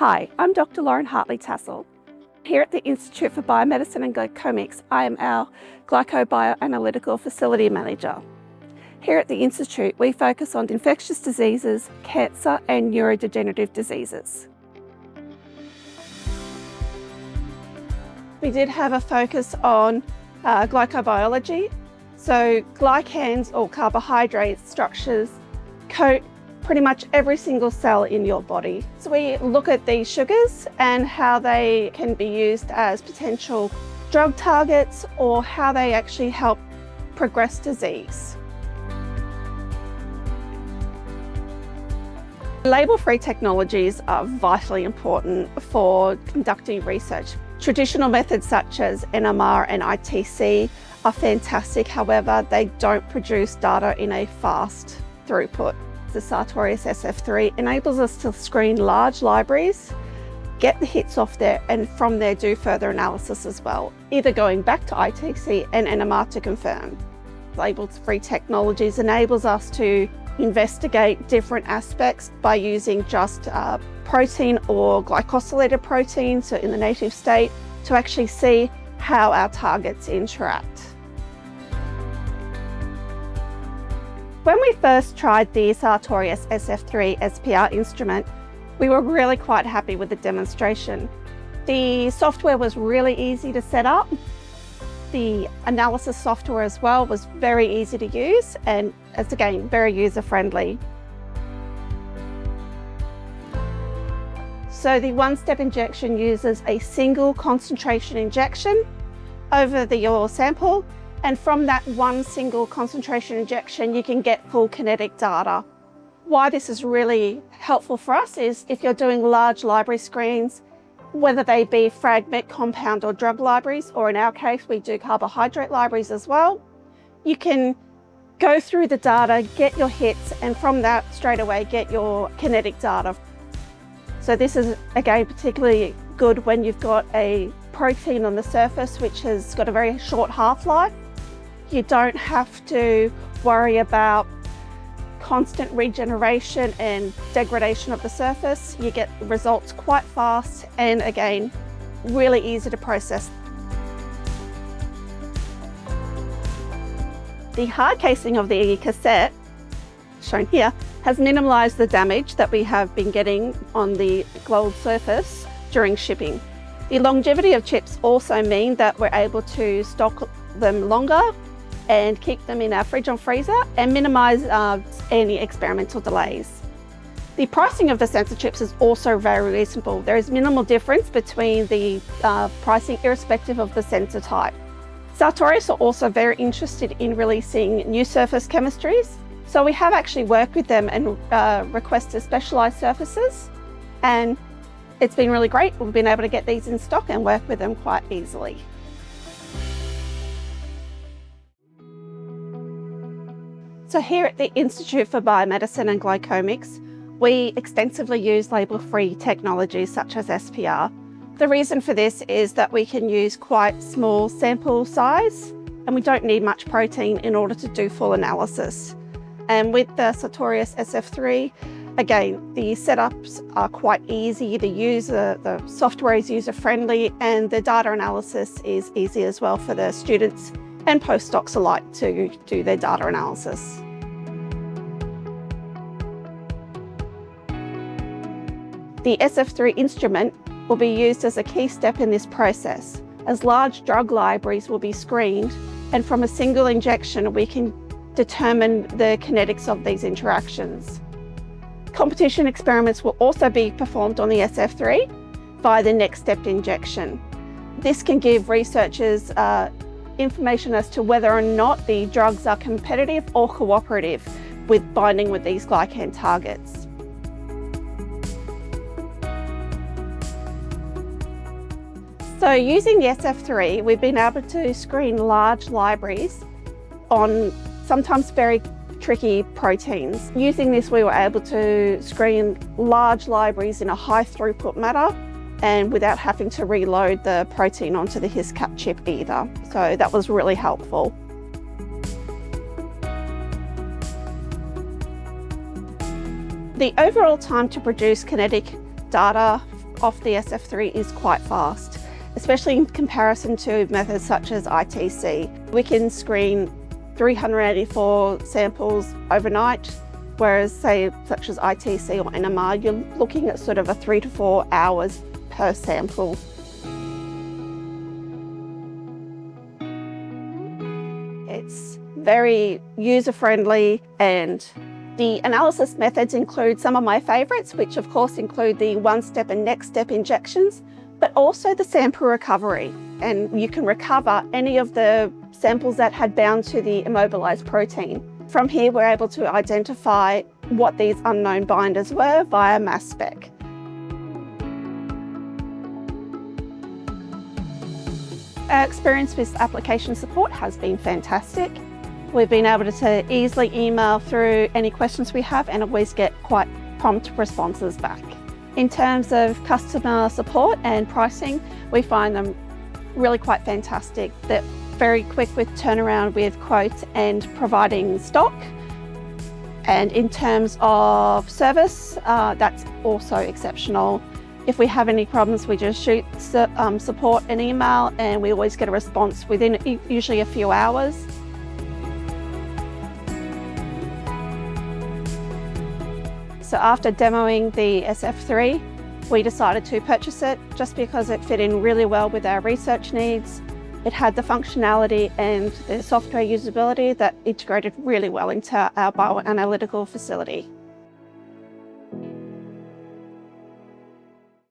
Hi, I'm Dr. Lauren Hartley-Tassell. Here at the Institute for Biomedicine and Glycomics, I am our Glycobioanalytical Facility Manager. Here at the Institute, we focus on infectious diseases, cancer and neurodegenerative diseases. We did have a focus on glycobiology. So glycans or carbohydrate structures coat pretty much every single cell in your body. So we look at these sugars and how they can be used as potential drug targets or how they actually help progress disease. Label-free technologies are vitally important for conducting research. Traditional methods such as NMR and ITC are fantastic, however, they don't produce data in a fast throughput. The Sartorius SF3 enables us to screen large libraries, get the hits off there, and from there do further analysis as well, either going back to ITC and NMR to confirm. Label-free technologies enables us to investigate different aspects by using just protein or glycosylated protein, so in the native state, to actually see how our targets interact. When we first tried the Sartorius SF3 SPR instrument, we were really quite happy with the demonstration. The software was really easy to set up. The analysis software as well was very easy to use and, as again, very user-friendly. So the one-step injection uses a single concentration injection over your sample, and from that one single concentration injection, you can get full kinetic data. Why this is really helpful for us is if you're doing large library screens, whether they be fragment, compound or drug libraries, or in our case, we do carbohydrate libraries as well, you can go through the data, get your hits, and from that straight away get your kinetic data. So this is, again, particularly good when you've got a protein on the surface which has got a very short half-life. You don't have to worry about constant regeneration and degradation of the surface. You get results quite fast and, again, really easy to process. The hard casing of the cassette, shown here, has minimalised the damage that we have been getting on the gold surface during shipping. The longevity of chips also mean that we're able to stock them longer and keep them in our fridge and freezer and minimise any experimental delays. The pricing of the sensor chips is also very reasonable. There is minimal difference between the pricing irrespective of the sensor type. Sartorius are also very interested in releasing new surface chemistries. So we have actually worked with them and requested specialised surfaces, and it's been really great. We've been able to get these in stock and work with them quite easily. So here at the Institute for Biomedicine and Glycomics, we extensively use label-free technologies such as SPR. The reason for this is that we can use quite small sample size and we don't need much protein in order to do full analysis. And with the Sartorius SF3, again, the setups are quite easy. The software is user-friendly and the data analysis is easy as well for the students and postdocs alike to do their data analysis. The SF3 instrument will be used as a key step in this process, as large drug libraries will be screened, and from a single injection we can determine the kinetics of these interactions. Competition experiments will also be performed on the SF3 via the next step injection. This can give researchers information as to whether or not the drugs are competitive or cooperative with binding with these glycan targets. So using the SF3, we've been able to screen large libraries on sometimes very tricky proteins. Using this, we were able to screen large libraries in a high throughput manner and without having to reload the protein onto the HisCap chip either. So that was really helpful. The overall time to produce kinetic data off the SF3 is quite fast, especially in comparison to methods such as ITC. We can screen 384 samples overnight, whereas say such as ITC or NMR, you're looking at sort of a 3 to 4 hours per sample. It's very user-friendly, and the analysis methods include some of my favourites, which of course include the one-step and next-step injections, but also the sample recovery. And you can recover any of the samples that had bound to the immobilised protein. From here, we're able to identify what these unknown binders were via mass spec. Our experience with application support has been fantastic. We've been able to easily email through any questions we have and always get quite prompt responses back. In terms of customer support and pricing, we find them really quite fantastic. They're very quick with turnaround with quotes and providing stock. And in terms of service, that's also exceptional. If we have any problems, we just shoot support an email and we always get a response within usually a few hours. So after demoing the SF3, we decided to purchase it just because it fit in really well with our research needs. It had the functionality and the software usability that integrated really well into our bioanalytical facility.